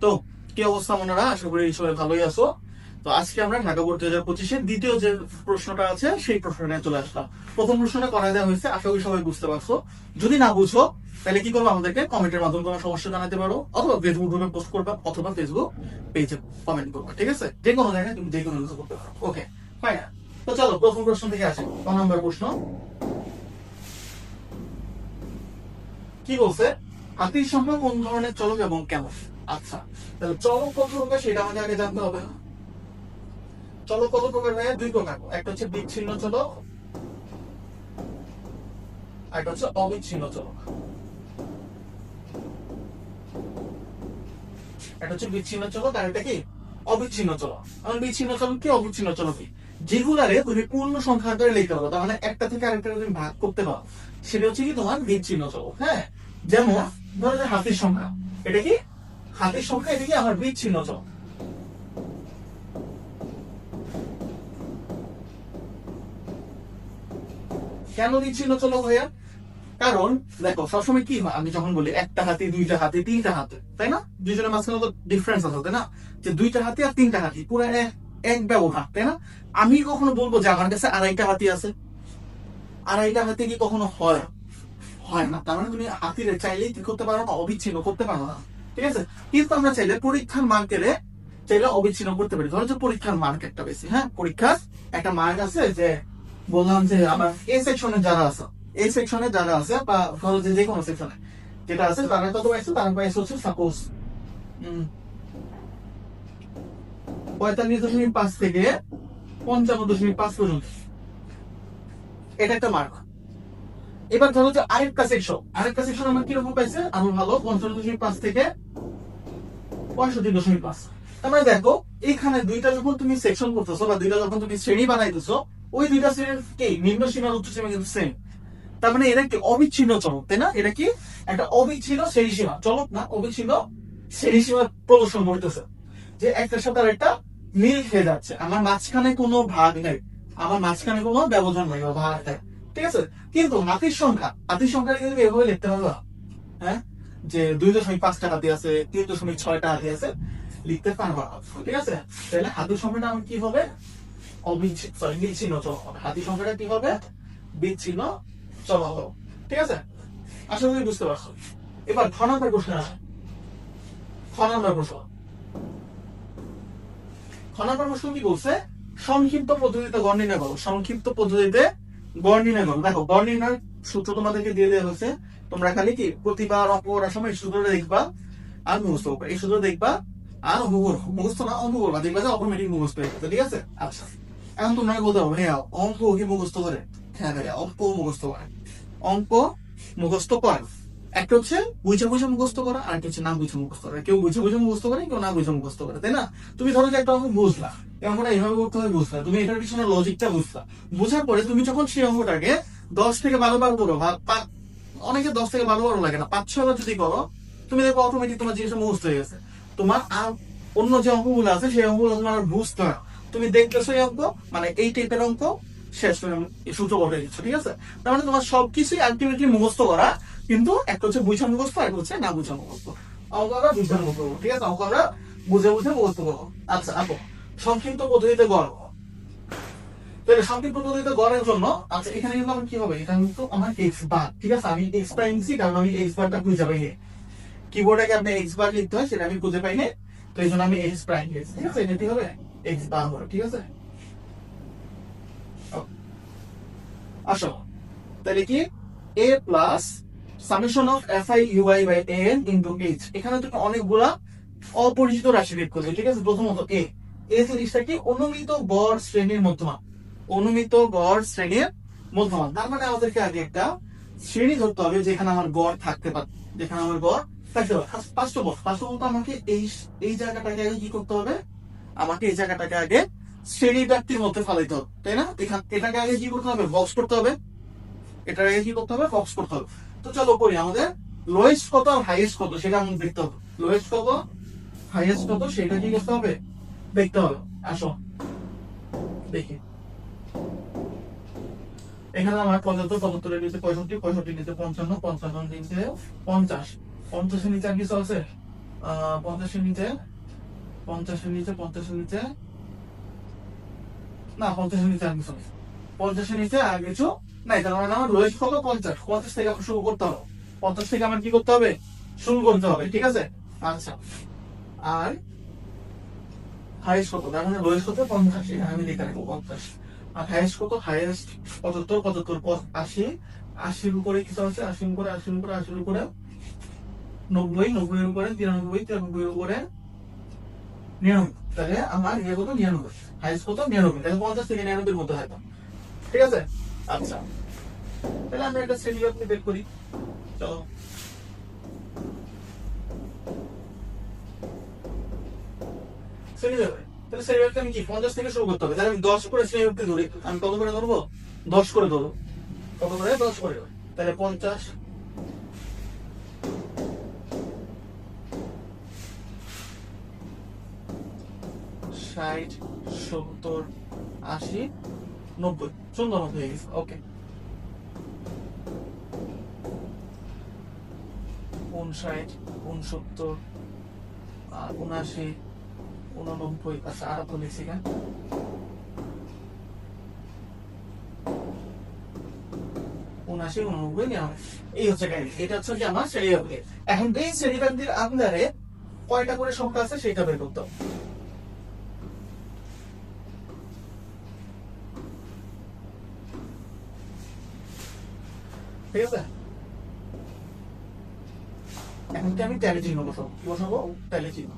তো কি অবস্থা মনেরা, আশা করি সবাই ভালোই আছো। তো আজকে আমরা ঢাকা বোর্ড 2025-এর দ্বিতীয় যে প্রশ্নটা আছে সেই প্রশ্নটা নিয়ে চলে আসলাম। প্রথম প্রশ্নটা করাই দেওয়া হয়েছে, আশা করি সবাই বুঝতে পারছো। যদি না বুঝো তাহলে কি করবো, আমাদেরকে কমেন্টের মাধ্যমে কোনো সমস্যা জানাতে পারো, অথবা ফেসবুক গ্রুপে পোস্ট করবা, অথবা ফেসবুক পেজে কমেন্ট করবা। ঠিক আছে, যে কোনো জায়গায় তুমি যে কোনো কিছু করতে পারো। Okay fine. তো চলো প্রথম প্রশ্ন থেকে আসি। 9 নম্বর প্রশ্ন কি বলছে, হাতির সংখ্যা কোন ধরনের চলক এবং কেমন? আচ্ছা, তাহলে চলক কত প্রকার সেটা আমাকে আগে জানতে হবে। চলক কত প্রকার হয়? 2 প্রকার। একটা হচ্ছে বিচ্ছিন্ন চলক, আর একটা হচ্ছে অবিচ্ছিন্ন চলক। একটা হচ্ছে বিচ্ছিন্ন চলক, আর একটা কি অবিচ্ছিন্ন চলক। এখন বিচ্ছিন্ন চলক কি, অবিচ্ছিন্ন চলক কি? যেগুলারে তুমি পূর্ণ সংখ্যা আকারে লিখতে পারো, তার মানে একটা থেকে আরেকটা তুমি ভাগ করতে পারো, সেটা হচ্ছে কি তোমার বিচ্ছিন্ন চলক। হ্যাঁ, যেমন ধরো যে হাতির সংখ্যা, এটা কি হাতির সংখ্যা, এটা কি আমার বিচ্ছিন্ন চলক। কেন বিচ্ছিন্ন চলক ভাইয়া? কারণ দেখো সবসময় কি হয়, আমি যখন বলি একটা হাতি, দুইটা হাতি, তিনটা হাতি, তাই না? দুইজনের মাঝখানে তো ডিফারেন্স আছে, তাই না? যে দুইটা হাতি আর তিনটা হাতি পুরো এক ব্যবহার, তাই না? আমি কখনো বলবো যে আমার কাছে আড়াইটা হাতি আছে? আড়াইটা হাতি কি কখনো হয়? হয় না। তার মানে তুমি হাতিরে চাইলেই কি করতে পারো না, অবিচ্ছিন্ন করতে পারো না। ঠিক আছে, কিন্তু আমরা চাইলে পরীক্ষার মার্কেটে চাইলে অবিচ্ছিন্ন করতে পারি। ধরো যে পরীক্ষার মার্ক একটা বেশি, হ্যাঁ, পরীক্ষার একটা মার্ক আছে, যে বললাম যে আমার এই সেকশনে যারা আছে, এই সেকশনে যারা আছে, বা ধরো যে কোনো সেকশনে যেটা আছে, তারা কত পাইছে, তারা পাইছে হচ্ছে সাপোজ 45.5 থেকে 55.5 পর্যন্ত। এটা একটা মার্ক। এবার ধরো যে আরেকটা সেকশন আমার কিরকম পাইছে, আমি ভালো 55.5 থেকে 65.5। তার মানে দেখো, এখানে দুইটা যখন তুমি সেকশন করতেছো, বা দুইটা যখন তুমি শ্রেণী বানাইতেছো, ওই দুইটা শ্রেণীর কি নিম্ন সীমার উচ্চ সীমা কিন্তু সেম। তার মানে এটা কি অবিচ্ছিন্ন চলক, তাই না? এটা কি একটা অবিচ্ছিন্ন শ্রেণী সীমা, চলক না, অবিচ্ছিন্ন শ্রেণী সীমা প্রদর্শন করতেছে, যে একটার সাথে আরেকটা মিল খেয়ে যাচ্ছে। আমার মাঝখানে কোনো ভাগ নেই, আমার মাঝখানে কোনো ব্যবধান নেই বা ভাগ নেই। ঠিক আছে, কিন্তু হাতির সংখ্যা কিন্তু এভাবে লিখতে পারবা, হ্যাঁ, যে 2.5টা হাতি আছে, 3.6টা হাতি আছে, লিখতে পারবা। ঠিক আছে, তাহলে হাতির সংখ্যাটা আমার কি হবে, বিচ্ছিন্ন চলক হবে। হাতির সংখ্যাটা কি হবে, বিচ্ছিন্ন চলক হবে। ঠিক আছে, আশা করি বুঝতে পারছো। এবার খ নম্বর প্রশ্ন আসে। খ নম্বর প্রশ্ন খ নম্বর প্রশ্ন কি বলছে, সংক্ষিপ্ত পদ্ধতিতে গড় নির্ণয় করো। সংক্ষিপ্ত পদ্ধতিতে গড় নির্ণয় করো। দেখো, গড় নির্ণয় সূত্র তোমাদেরকে দিয়ে দেওয়া হয়েছে, তোমরা খালি কি প্রতিবার অঙ্ক করার সময় এই সূত্রটা দেখবা আর মুখস্থ করবা, এই সূত্র দেখবা আর মুখস্থ না, অঙ্ক করবা, দেখবা যে অটোমেটিক মুখস্থ হয়ে গেছে। ঠিক আছে, আচ্ছা, এখন তোমরা বলতে পারো ভাইয়া অঙ্ক কি মুখস্থ করে? হ্যাঁ ভাইয়া, অঙ্ক মুখস্থ করে। অঙ্ক মুখস্থ করে। একটা হচ্ছে বুঝে বুঝে মুখস্থ করা, আর একটা হচ্ছে না বুঝে মুখস্থ করা। কেউ বুঝে বুঝে মুখস্থ করে, কেউ না বুঝে মুখস্থ করে, তাই না? তুমি ধরো যে একটা অঙ্ক বুঝলা, এই অঙ্কটা এইভাবে করতে হবে বুঝলা, তুমি এটার পিছনে লজিকটা বুঝলা। বুঝার পরে তুমি যখন সেই অঙ্কটাকে 10 থেকে 12 বার করো, বা অনেকে 10 থেকে 12 বারও লাগে না, 5-6 বার যদি করো, তুমি দেখো অটোমেটিক তোমার জিনিসটা মুখস্থ হয়ে গেছে। তোমার আর অন্য যে অঙ্কগুলো আছে সেই অঙ্কগুলো তোমার আর বুঝতে হয় না। তুমি দেখতেছো এই অঙ্ক, মানে এই টাইপের অঙ্ক, শেষ করে সূত্র বলে দিচ্ছ। ঠিক আছে, তার মানে তোমার সবকিছুই আলটিমেটলি মুখস্থ করা, কিন্তু একটা হচ্ছে বুঝা মুখস্থ, আর একটা হচ্ছে না বুঝা মুখস্থ। অঙ্ক আমরা বুঝা মুখস্থ করবো, ঠিক আছে, অঙ্ক আমরা বুঝে বুঝে মুখস্থ করবো। আচ্ছা আপু, সংক্ষিপ্ত পদ্ধতিতে গড়। তাহলে সংক্ষিপ্ত পদ্ধতিতে গড়ের জন্য, আচ্ছা এখানে কিন্তু আমার কি হবে, এটা কিন্তু আমার এক্স বার। ঠিক আছে, আমি এক্স প্রাইম নিচ্ছি, কারণ আমি এক্স বারটা খুঁজে পাইনি। কিবোর্ডে আপনি এক্স বার লিখতে হয়, সেটা আমি খুঁজে পাইনি, তো এই জন্য আমি এক্স প্রাইম লিখছি। ঠিক আছে, এটা কি হবে, এক্স বার হবে। ঠিক আছে, আসো তাহলে কি, a plus summation of f i u i by n into h. এখানে তুমি অনেকগুলা অপরিচিত রাশি বের করবে। ঠিক আছে, প্রথমত এ, এ জিনিসটা কি, অনুমিত গড় শ্রেণীর মধ্যমান। অনুমিত গড় শ্রেণীর মধ্যমান, তার মানে আমাদেরকে আগে একটা শ্রেণী ধরতে হবে যেখানে আমার গড় থাকতে পারে, যেখানে আমার গড় থাকতে পারে। ফার্স্ট আমাকে এই এই জায়গাটাকে আগে কি করতে হবে, আমাকে এই জায়গাটাকে আগে শ্রেণী ব্যাপ্তির মধ্যে ফালাইতে হবে, তাই না? এটাকে আগে কি করতে হবে, বক্স করতে হবে। এটার আগে কি করতে হবে, বক্স করতে হবে। তো চলো করি, আমাদের লোয়েস্ট কত আর হাইয়েস্ট কত সেটা আমাদের দেখতে হবে। লোয়েস্ট কত, হাইয়েস্ট কত, সেটা কি করতে হবে, দেখতে হবে। আসো দেখি, এখানে আমার 75, 75 নিচে 65, 65 নিচে 55, 55 নিচে 50, 50 নিচে আর কিছু আছে? 50-এর নিচে, 50-এর নিচে, 50-এর নিচে, না 50-এর নিচে আর কিছু নেই। 50-এর নিচে আর কিছু নাই, তার মানে আমার লোয়েস্ট কত 50, 50 থেকে আমার শুরু করতে হবে, 50 থেকে আমার কি করতে হবে, শুরু করতে হবে, ঠিক আছে। আচ্ছা, আর হাইয়েস্ট কত, তার মানে লোয়েস্ট কত 50, এখানে আমি লিখে রাখবো 50, আর হাইয়েস্ট কত, হাইয়েস্ট 75, 75 80, 80-র উপরে কিছু আছে, 80-র উপরে, 80-র উপরে, 80-র উপরে 90, 90-এর উপরে 93, 93-এর উপরে 99, তাহলে আমার ইয়ে কত 99, হাইয়েস্ট কত 99, তাহলে 50 থেকে 99-এর মধ্যে হয়, ঠিক আছে। আচ্ছা, তাহলে আমরা একটা শ্রেণী আপনি বের করি, চলো। শ্রেণী যাবে, তাহলে শ্রেণী ব্যাগটা আমি কি 50 থেকে শুরু করতে হবে, তাহলে আমি 10 করে শ্রেণী ব্যাগটা ধরি, আমি কত করে ধরবো, 10 করে ধরবো, কত করে 10 করে, তাহলে 50, 60, 70, 80, 90, সুন্দর মতো হয়ে গেছে, ওকে। 59, 69, 79, 89, আচ্ছা আর তো লিখছি কেন, 79, 89, 99, এই হচ্ছে কাহিনী, এটা হচ্ছে কি আমার শ্রেণী ব্যাগ। এখন এই শ্রেণী ব্যাগটির আন্ডারে কয়টা করে সংখ্যা আছে সেটা বের করতে হবে, ঠিক আছে। এখন কি আমি ট্যালি চিহ্ন বসাবো, কি বসাবো, ট্যালি চিহ্ন,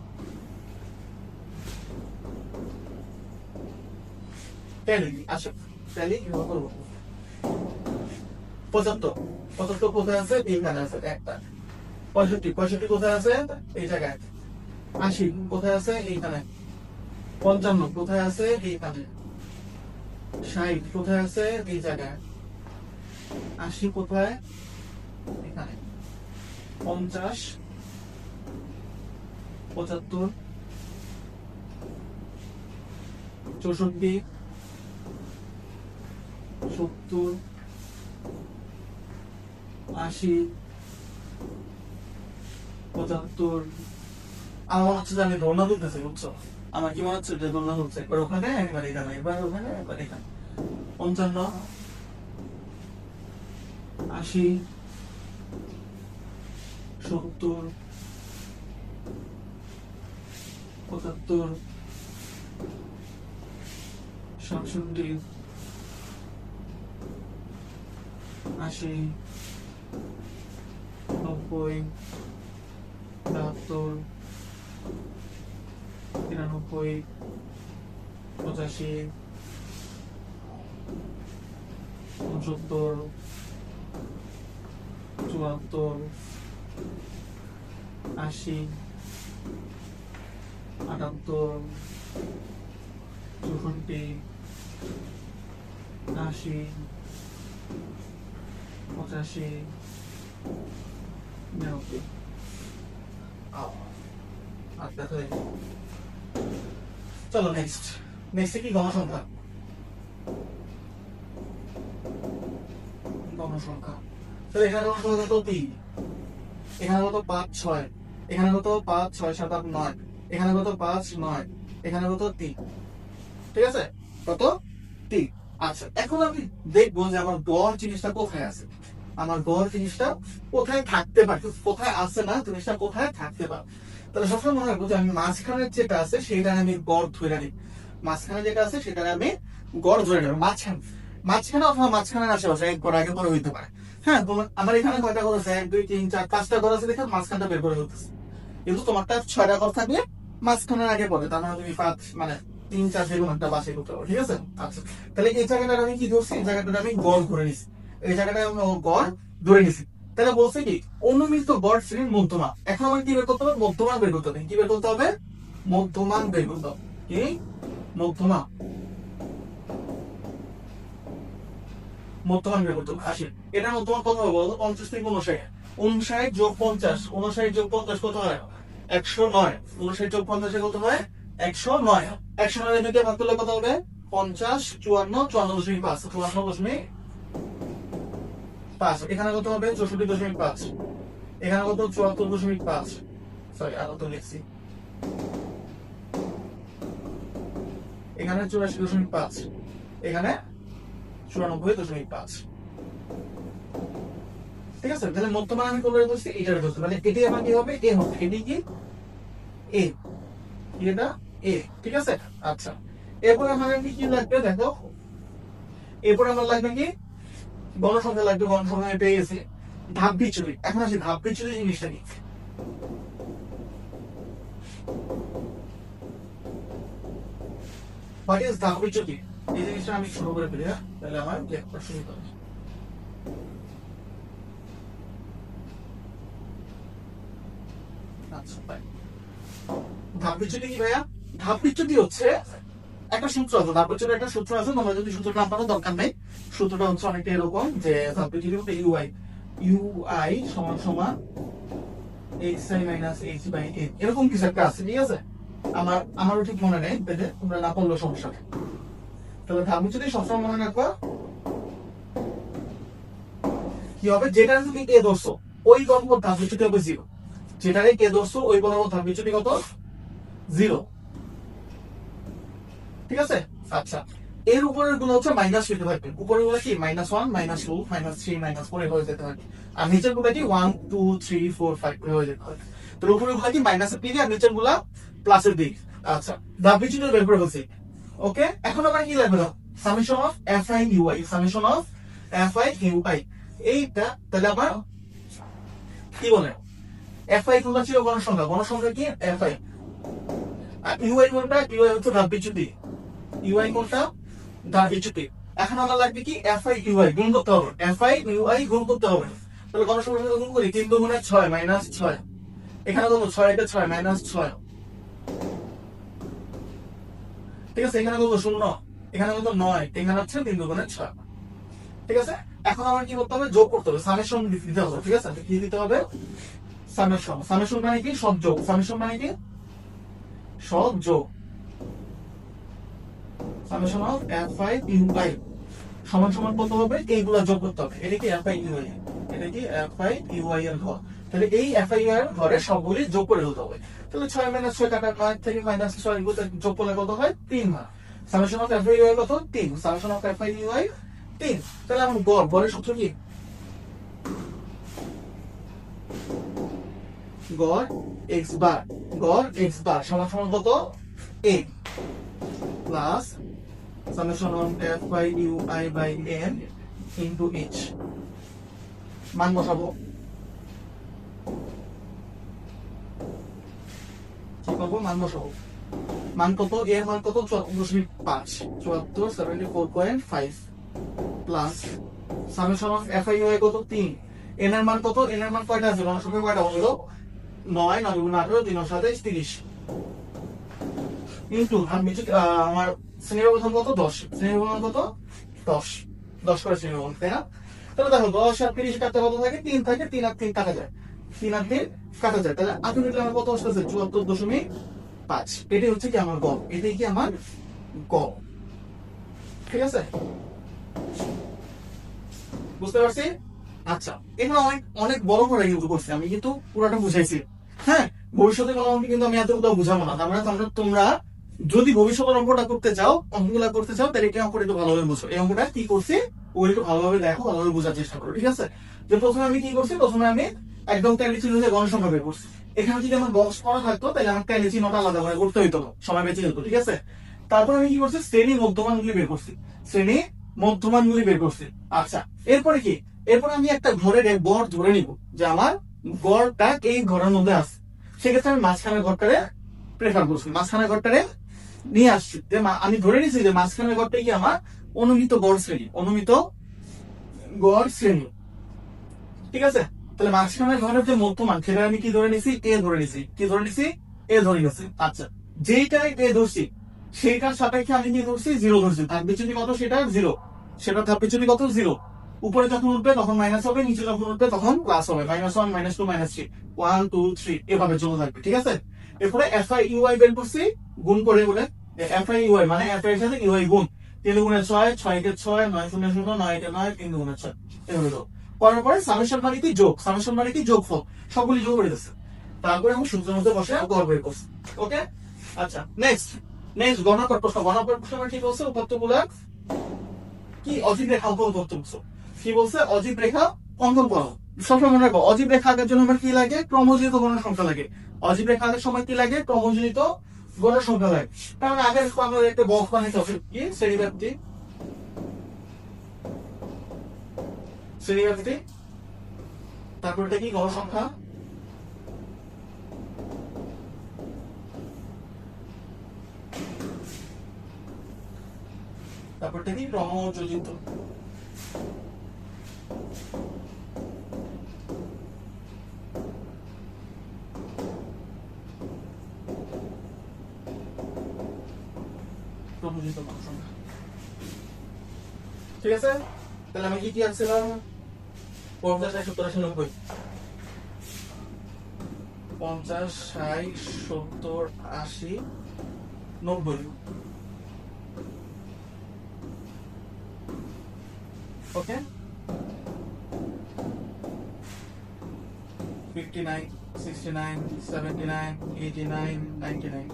ট্যালি, আচ্ছা ট্যালি কিভাবে করবো, 75, 75 কোথায় আছে, এইখানে আছে একটা, 65, 65 কোথায় আছে, এই জায়গায়, 80 কোথায় আছে, এইখানে, 55 কোথায় আছে, এইখানে, 60 কোথায় আছে, এই জায়গায়, 80 কোথায়, এখানে, 50, 75, 64, 70, 80, 75, আমার মনে হচ্ছে যে আমি দোলনা তুলতেছি, বুঝছো, আমার কি মনে হচ্ছে যে দোলনা তুলছে, একবার ওখানে একবার এখানে, একবার ওখানে একবার এখানে, 55, 80, 70, 75, 67, 80, 90, 72, 93, 85, 69, 74, 80, 78, 64, 80, 85, 99, আর দেখা যায়। চলো নেক্সট, নেক্সটে কি গণসংখ্যা, গণসংখ্যা, তাহলে এখানে গণসংখ্যা কত 3, এখানে কত 5, 6, এখানে কত 5, 6, 7, 8, 9, এখানে কত 5, 9, এখানে কত 3, ঠিক আছে, কত 3। আচ্ছা, এখন আমি দেখবো যে আমার গড় জিনিসটা কোথায় আছে, আমার গড় জিনিসটা কোথায় থাকতে পারে, কোথায় আছে না জিনিসটা কোথায় থাকতে পারে। তাহলে সবসময় মনে রাখবো যে আমি মাঝখানে যেটা আছে সেটা আমি গড় ধরে নিই, মাঝখানে যেটা আছে সেটা আমি গড় ধরে নেব, মাঝখানে, মাঝখানে অথবা মাঝখানের আশেপাশে এক গড় আগে পরে হইতে পারে। হ্যাঁ, আমার এখানে কয়টা ঘর আছে, 1, 2, 3, 4, 5টা ঘর আছে, দেখে মাঝখানটা বের করে হতেছে, কিন্তু তোমারটা 6টা ঘর থাকলে মাঝখানের আগে পড়ে, তার মানে তুমি 5 মানে 3, 4 যেকোনো একটা বাসে করতে পারো, ঠিক আছে। আচ্ছা, তাহলে এই জায়গাটা আমি কি ধরছি, এই জায়গাটা আমি গড় ধরে নিছি, এই জায়গাটা আমি গড় ধরে নিছি। তাহলে বলছে কি অনুমিত গড় শ্রেণীর মধ্যমান, এখন আমার কি বের করতে হবে, মধ্যমান বের করতে হবে, কি বের করতে হবে, মধ্যমান বের করতে হবে, কি মধ্যমান, মধ্যমান বের করতে হবে। আসি, এটা মধ্যমান কত হবে বলতো, 50 থেকে 59, 59 যোগ 50, 59 যোগ 50 কত হয়, 109, 59 যোগ 50 কত হয়, 109, 109 এর দুইটা ভাগ করলে কত হবে, 50, 54, 54.5, 54.5, এখানে কত হবে 64.5, এখানে কত 74.5, সরি আরো তো লিখছি, এখানে 84.5, এখানে 94.5। ঠিক আছে, তাহলে মধ্যমান আমি কোনটা বলছি, এটা বলছি, মানে এটি আমার কি হবে, এ হবে, এটি কি এ, এটা এ। ঠিক আছে, আচ্ছা এরপরে আমাদের কি লাগবে দেখো, এরপরে আমার লাগবে কি গণসংখ্যা লাগবে, গণসংখ্যা পেয়ে গেছি। ধাপ বিচ্যুতি, এখন আসি ধাপ বিচ্যুতি জিনিসটা কি। হোয়াট ইজ ধাপ বিচ্যুতি, এই জিনিসটা আমি শুরু করে ফেলি, তাহলে আমার লেখাটা সুবিধা হবে। আচ্ছা তাই ধাপ বিচ্যুতি কি ভাইয়া, ধাপ বিচ্যুতি হচ্ছে একটা সূত্র আছে, ধাপ বিচ্যুতির একটা সূত্র আছে, তোমরা যদি সূত্রটা আপনার দরকার নেই, সূত্রটা হচ্ছে অনেকটা এরকম যে ধাপ বিচ্যুতি হচ্ছে ইউআই সমান সমান xi minus h by n, এরকম কিছু একটা আছে। ঠিক আছে, আমারও ঠিক মনে নেই, তোমরা না পড়লেও সমস্যা নেই। তাহলে ধাপ বিচ্যুতি সবসময় মনে রাখবা কি হবে, যেটা তুমি কে ধরছো ওই বরাবর ধাপ বিচ্যুতি হবে 0, যেটারে কে ধরছো ওই বরাবর ধাপ বিচ্যুতি কত, 0। ঠিক আছে, আচ্ছা এর উপরের গুলো হচ্ছে মাইনাস পেতে থাকবে, উপরের গুলো কি -1 -2 -3 -4 হয়ে যেতে থাকে, আর নিচের গুলো কি 1 2 3 4 5 হয়ে যেতে থাকে। তো উপরের গুলো কি মাইনাসের দিকে, আর নিচের গুলা প্লাসের দিকে। আচ্ছা ধাপ বিচ্যুতি বের করে ফেলছি। ওকে, এখন আবার কি লাগবে, summation of fi ui, summation of fi ui, এইটা তাহলে আবার কি বলে, fi কোনটা ছিল, গণসংখ্যা, গণসংখ্যা কি fi, আর ui কোনটা, ui হচ্ছে ধাপ বিচ্যুতি, ui কোনটা ধাপ বিচ্যুতি। এখন আমার লাগবে কি fi ui গুণ করতে হবে, fi ui গুণ করতে হবে। তাহলে গণসংখ্যার সাথে গুণ করি, 3 × 6 -6, এখানে কত 6 এটা 6 -6। ঠিক আছে, এখানে কত 0, এখানে কত 9, এখানে হচ্ছে 3 × 6। ঠিক আছে, এখন আমার কি করতে হবে, যোগ করতে হবে, সামেশন দিতে হবে। ঠিক আছে, কি দিতে হবে, সামেশন, সামেশন মানে কি সহযোগ, সামেশন মানে কি সহযোগ, সামেশন অফ fi ui সমান সমান কত হবে, এইগুলা যোগ করতে হবে। এটা কি fi ui, এটা কি fi ui এর ঘর, তাহলে এই fi ui এর ঘরে সবগুলি যোগ করে দিতে হবে। তাহলে 6 - 6 কাটা 9 থেকে -6 এগুলো যোগ করলে কত হয়, 3 হয়। সামেশন অফ fi ui কত, 3, সামেশন অফ fi ui 3। তাহলে আমার গড়ের সূত্র কি, গড় x বার, গড় x বার সমান সমান কত, a plus summation of fi ui by n into h। মান বসাবো, কি করবো, মান বসাবো, মান কত, এর মান কত 74.5, 74.5 plus summation of fi ui কত 3, n এর মান কত, n এর মান কয়টা আছে, গণসংখ্যা কয়টা হলো 9, 9 × 18 3 × 7 30, ইনটু আমার শ্রেণীর ব্যবধান কত 10, শ্রেণীর ব্যবধান কত 10, 10 করে শ্রেণীর ব্যবধান, তাই না। তাহলে দেখো 10 আর 30 কাটতে কত থাকে, 3 থাকে, 3 আর 3 কাটা যায়, 3 আর 3 কাটা যায়, তাহলে আলটিমেটলি আমার কত আসছে 74.5। এটাই হচ্ছে কি আমার গড়, এটাই কি আমার গড়। ঠিক আছে, বুঝতে পারছি। আচ্ছা এখানে অনেক অনেক বড় করে কিন্তু করছি আমি, কিন্তু পুরোটা বুঝাইছি। হ্যাঁ, ভবিষ্যতে কোনো অঙ্ক কিন্তু আমি এত কোথাও বুঝাবো না, তার মানে তোমরা যদি ভবিষ্যতের অঙ্কটা করতে চাও, অঙ্কগুলা করতে চাও, তাহলে এই অঙ্কটা একটু ভালোভাবে বুঝো। এই অঙ্কটা কি করছি ওই একটু ভালোভাবে দেখো, ভালোভাবে বোঝার চেষ্টা করো। ঠিক আছে, যে প্রথমে আমি কি করছি, প্রথমে আমি একদম ট্যালি চিহ্নে গণসংখ্যা বের করছি। এখানে যদি আমার বক্স করা থাকতো তাহলে আমার ট্যালি চিহ্নটা আলাদা করে করতে হইতো, সময় বেঁচে যেত। ঠিক আছে, তারপর আমি কি করছি, শ্রেণী মধ্যমানগুলি বের করছি, শ্রেণী মধ্যমানগুলি বের করছি। আচ্ছা এরপরে কি, এরপরে আমি একটা ঘরের গড় ধরে নিব, যে আমার গড়টা এই ঘরের মধ্যে আছে, সেক্ষেত্রে আমি মাঝখানের ঘরটারে প্রেফার করছি, মাঝখানের ঘরটারে নিয়ে আসছি, যে আমি ধরে নিছি যে মাঝখানের ঘরটা কি আমার অনুমিত গড় শ্রেণী, অনুমিত গড় শ্রেণী। ঠিক আছে, তাহলে মাঝখানের ঘরের যে মধ্যমান সেটা আমি কি ধরে নিছি, এ ধরে নিছি, কি ধরে নিছি, এ ধরে নিছি। আচ্ছা যেইটাই এ ধরছি সেইটার সাপেক্ষে আমি কি ধরছি, 0 ধরছি, ধাপ বিচ্যুতি কত সেটা 0, সেটা ধাপ বিচ্যুতি কত 0। উপরে যখন উঠবে তখন মাইনাস হবে, নিচে যখন উঠবে তখন প্লাস হবে, -1 -2 -3 1 2 3 এভাবে চলতে থাকবে। ঠিক আছে, এরপরে fi ui বের করছি গুণ করে বলে, fi ui মানে fi এর সাথে ui গুণ, 3 × 6 6 × 6 9 × 0 0 9 × 9 3 × 6 এভাবে করার পরে সামেশন মানে কি যোগ, সামেশন মানে কি যোগফল, সবগুলি যোগ করে দিচ্ছে। তারপরে আমি সূত্রের মধ্যে বসে গড় বের করছি। ওকে, আচ্ছা নেক্সট গণনার প্রশ্ন। গণনার প্রশ্ন কি বলছে? উপাত্তগুলা কি অজীব রেখা অঙ্কন করতে বলছে। কি বলছে? অজীব রেখা অঙ্কন করো। সবসময় মনে রাখবো, অজীব রেখা আঁকার জন্য আমার কি লাগে? ক্রমজনিত গণনা সংখ্যা লাগে। অজীব রেখা আঁকার সময় কি লাগে? ক্রমজনিত গণনা সংখ্যা লাগে। কারণ আগে আমাদের একটা বক্স বানাইতে হবে, কি শ্রেণীব্যাপ্তি, শ্রেণীব্যাপ্তি, তারপর এটা কি গড় সংখ্যা, তারপর এটা কি ক্রমযোজিত। ক্রমযোজিত গড় সংখ্যা। ঠিক আছে, তাহলে আমি কি আনছিলাম? 50, 60, 70, 80, 90। 50, 60, 70, 80, 90। ওকে, 59, 69, 79, 89, 99।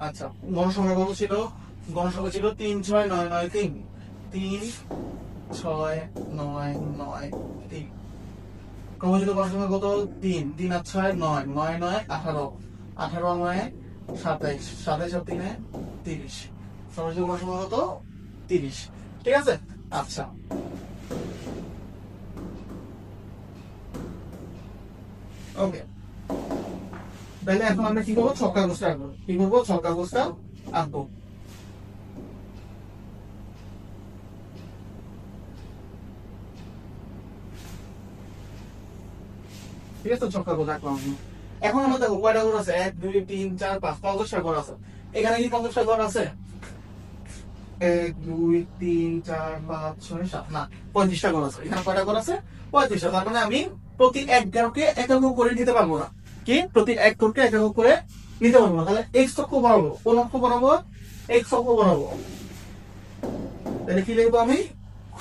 আচ্ছা, গণসংখ্যা কত ছিল? গণসংখ্যা ছিল 3, 6, 9, 9, 3। 3, 6, 9, 9, 3। ক্রমযোজিত গণসংখ্যা কত? 3, 3 আর 6, 9, 9, 9, 18, 18, 9, 27, 27 আর 3, 30। ক্রমযোজিত গণসংখ্যা কত? 30। ঠিক আছে, আচ্ছা ওকে, তাহলে এখন আমরা কি করবো? ছক কাগজটা আঁকবো। কি করবো? ছক কাগজটা আঁকবো। ঠিক আছে, ছক কাগজ আঁকলাম আমি। এখন আমরা দেখো কয়টা ঘর আছে? 1, 2, 3, 4, 5, 50টা ঘর আছে। এখানে কি 50টা ঘর আছে? 1, 2, 3, 4, 5, 6, 7, না 35টা ঘর আছে। এখানে কয়টা ঘর আছে? 35টা। তার মানে আমি প্রতি এক ঘরকে এক একক করে নিতে পারবো না। কি? প্রতি এক ঘরকে এক একক করে নিতে পারবো না। তাহলে এক্স অক্ষ বানাবো। কোন অক্ষ বানাবো? এক্স অক্ষ বানাবো। তাহলে কি লিখবো আমি?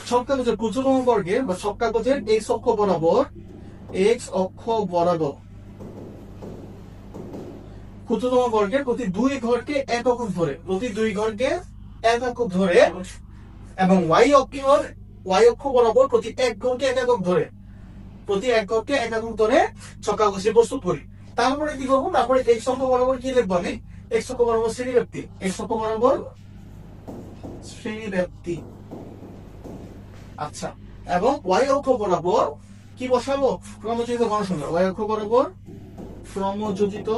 ছক কাগজের ক্ষুদ্রতম বর্গের বা ছক কাগজের এক্স অক্ষ বরাবর, এক্স অক্ষ বরাবর ক্ষুদ্রতম বর্গের প্রতি দুই ঘরকে এক একক ধরে, প্রতি দুই ঘরকে এক একক ধরে, এবং ওয়াই অক্ষ বরাবর প্রতি এক ঘরকে এক একক ধরে, প্রতি এক ঘরকে এক একক ধরে ছক কাগজে প্রস্তুত করি। তারপরে কি করবো? তারপরে এক্স অক্ষ বরাবর কি লিখবো আমি? এক্স অক্ষ বরাবর শ্রেণীব্যাপ্তি, এক্স অক্ষ বরাবর শ্রেণীব্যাপ্তি। আচ্ছা, এবং ওয়াই অক্ষ বরাবর কি বসাবো? ক্রমযোজিত গণসংখ্যা। ওয়াই অক্ষ বরাবর ক্রমযোজিত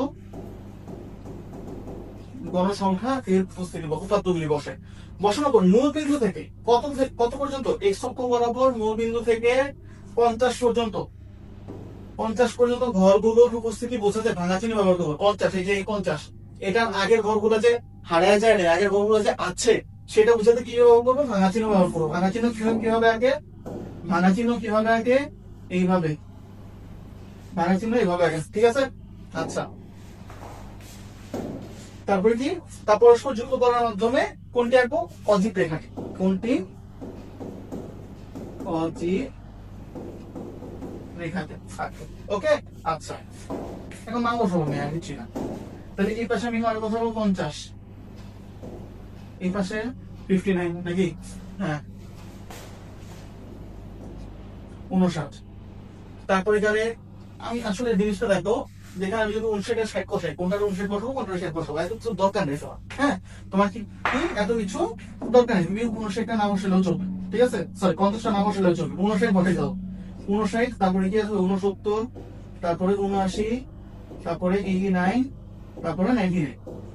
গণসংখ্যা এর উপস্থিতি উপাত্তগুলি বসে। বসানোর পর মূল বিন্দু থেকে কত পর্যন্ত? এক্স অক্ষ বরাবর মূল বিন্দু থেকে 50 পর্যন্ত, 50 পর্যন্ত ঘরগুলোর উপস্থিতি বোঝাতে ভাঙা চিহ্ন ব্যবহার করবো। 50, এই যে 50, এটার আগের ঘরগুলো যে হারায় যায় না, আগের ঘরগুলো যে আছে সেটা বোঝাতে কি ব্যবহার করবো? ভাঙা চিহ্ন ব্যবহার করবো। ভাঙা চিহ্ন কিভাবে আগে? ভাঙা চিহ্ন কিভাবে আগে? এইভাবে ভাঙা চিহ্ন এইভাবে আগে। ঠিক আছে, আচ্ছা তারপরে কি? তা পরস্পর যুক্ত করার মাধ্যমে কোনটি আঁকবো? অজীব রেখাটি। কোনটি? অজীব রেখাতে আঁকবো। ওকে, আচ্ছা এখন মান বসাবো, আমি আর দিচ্ছি না। তাহলে এই পাশে আমি মান বসাবো 50, এই পাশে 59 নাকি? হ্যাঁ 59। তারপরে এখানে আমি আসলে জিনিসটা দেখো, যেখানে আমি যদি 59 ষাট কষাই, কোনটার 59 বসাবো, কোনটার 60 বসাবো, এত কিছু দরকার নেই তোমার। হ্যাঁ, তোমার কি এত কিছু দরকার নেই। তুমি 59টা না বসালেও চলবে। ঠিক আছে, সরি 50টা না বসালেও চলবে। 59 বসে যাও। 59, তারপরে কি আছে? 69, তারপরে 79, তারপরে 89, তারপরে 99।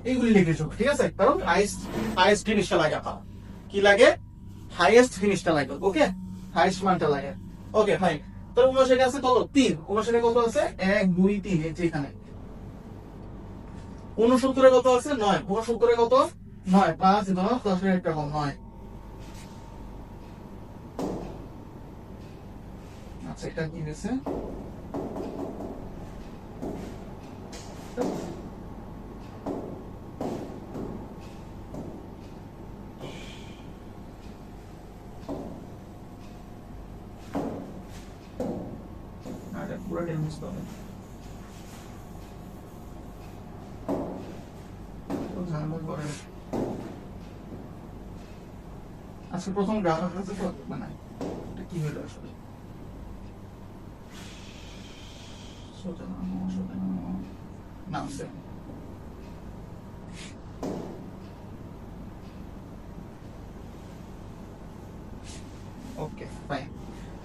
এইগুলি লিখে চলবে। ঠিক আছে, কারণ হাইয়েস্ট জিনিসটা লাগে। কি লাগে? হাইয়েস্ট জিনিসটা লাগে। ওকে, হাইয়েস্ট মানটা লাগে। Okay fine. তাহলে 59 আছে কত? 3। 59 কত আছে? 1, 2, 3, এই যে এখানে। 69 কত আছে? 9। 69 কত? 9, 5, 10, 10 এর একটা কম 9। আচ্ছা এটা কি হয়েছে? পুরো ডেমোস হবে। আজকে প্রথম গ্রামের কাছে মানে এটা কি হলো আসলে নামছে ওকে ফাইন।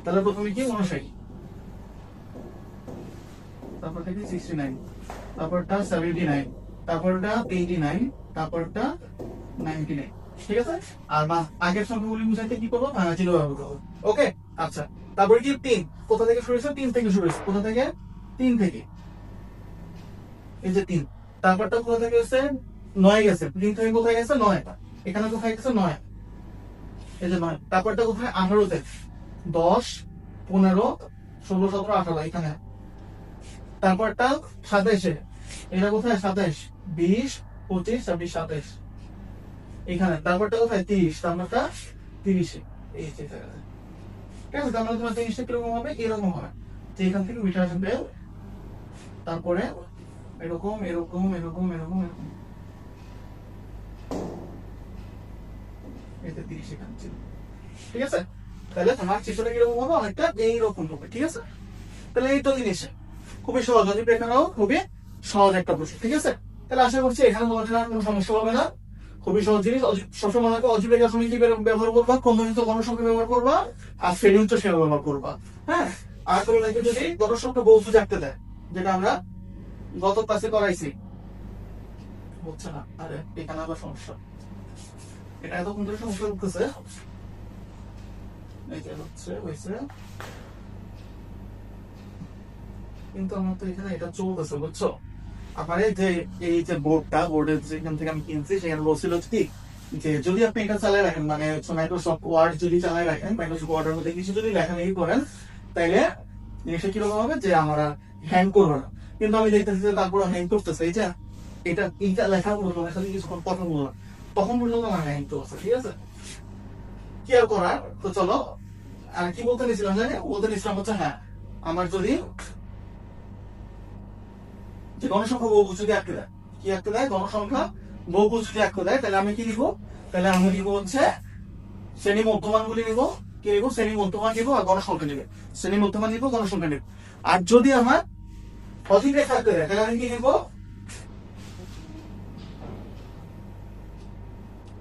তাহলে প্রথমে কি 59, তারপর থেকে 69, তারপরটা 79, তারপরটা 89, তারপরটা 99, ঠিক আছে। আর আগের সংখ্যাগুলি বুঝাইতে কি করবো, ভাঙাচিহ্ন ব্যবহার করবো। ওকে আচ্ছা, তারপরে কি 3 কোথা থেকে শুরু হয়েছে, 3 থেকে শুরু হয়েছে, কোথা থেকে 3 থেকে, এই যে 3, তারপরটা কোথা থেকে গেছে 9 গেছে, 3 থেকে কোথায় গেছে 9, এখানে কোথায় গেছে 9, এই যে 9, তারপরটা কোথায় 18 তে, 10 15 16 17 18 এখানে, তারপরটা 27 এটা কোথায় 27 20 25 26 27 এখানে, তারপরটা কোথায় 30, তারপরটা 30 এই যে জায়গায়, ঠিক আছে। তার মানে তোমার 30টা কিরকম হবে, এরকম হবে যে এখান থেকে মিটার আসবে, তারপরে এরকম এরকম এরকম এরকম এরকম, এই যে 30 এখানে ছিল, ঠিক আছে। তাহলে তোমার চিত্রটা কিরকম হবে, অনেকটা এইরকম হবে, ঠিক আছে। তাহলে এই তো জিনিস খুবই সহজ, যদি এখানেও খুবই সহজ একটা প্রশ্ন, ঠিক আছে। তাহলে আশা করছি এখানে তোমাদের আর কোনো সমস্যা হবে না, খুবই সহজ জিনিস। সবসময় মনে রাখো অজীব রেখার সময় কি ব্যবহার করবা, ক্রমযুক্ত গণসংখ্যা ব্যবহার করবা, আর শ্রেণী উচ্চ সীমা ব্যবহার করবা, হ্যাঁ। আর কোনো লেখে যদি গণসংখ্যা বহুভুজ আঁকতে দেয়, যেটা আমরা গত ক্লাসে করাইছি, হচ্ছে না, আরে এখানে আবার সমস্যা, এটা এতক্ষণ ধরে সমস্যা করতেছে, এই যে হচ্ছে হয়েছে, কিন্তু আমার তো এখানে এটা চলতেছে, বুঝছো। আমার এই যে বোর্ডটা, বোর্ডের যেখান থেকে আমি কিনছি সেখানে বলছিল কি যে যদি আপনি এটা চালিয়ে রাখেন, মানে মাইক্রোসফট ওয়ার্ড যদি চালিয়ে রাখেন, মাইক্রোসফট ওয়ার্ডের মধ্যে কিছু যদি লেখালেখি করেন, তাইলে জিনিসটা কিরকম হবে যে আমার হ্যাং করবে না। কিন্তু আমি দেখতেছি যে তারপরে হ্যাং করতেছে, এই যে এইটা লেখা বললো সাথে কিছুক্ষণ কথা বললাম, তখন বললো আমার হ্যাং করছে, ঠিক আছে। কি আর করার, তো চলো। আর কি বলতে নিছিলাম জানি, বলতে নিছিলাম হচ্ছে হ্যাঁ, আমার যদি যে গণসংখ্যা বহুভুজ যদি আঁকতে দেয়, কি আঁকতে দেয়, গণসংখ্যা বহুভুজ যদি আঁকতে দেয়, তাহলে আমি কি নিবো, তাহলে আমি নিবো হচ্ছে শ্রেণী মধ্যমান গুলি নিবো, কি নিবো, শ্রেণী মধ্যমান নিবো আর গণসংখ্যা নিবে, শ্রেণী মধ্যমান নিবো গণসংখ্যা নিবো। আর যদি আমার অধিক রেখা আঁকতে দেয়, তাহলে আমি কি নিবো,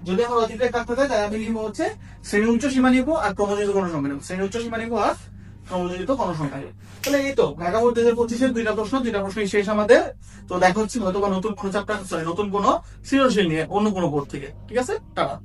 যদি আমার অধিক রেখা আঁকতে দেয়, তাহলে আমি নিবো হচ্ছে শ্রেণী উচ্চ সীমা নিবো আর ক্রমযোজিত গণসংখ্যা নিবো, শ্রেণী উচ্চ সীমা নিবো আর ক্রমযোজিত গণসংখ্যা নিবো। তাহলে এই তো ঢাকা বোর্ড 2025-এর দুইটা প্রশ্ন শেষ আমাদের। তো দেখা হচ্ছে হয়তো বা নতুন কোনো চ্যাপ্টার, নতুন কোনো সৃজনশীল নিয়ে অন্য কোনো বোর্ড থেকে, ঠিক আছে। টাটা।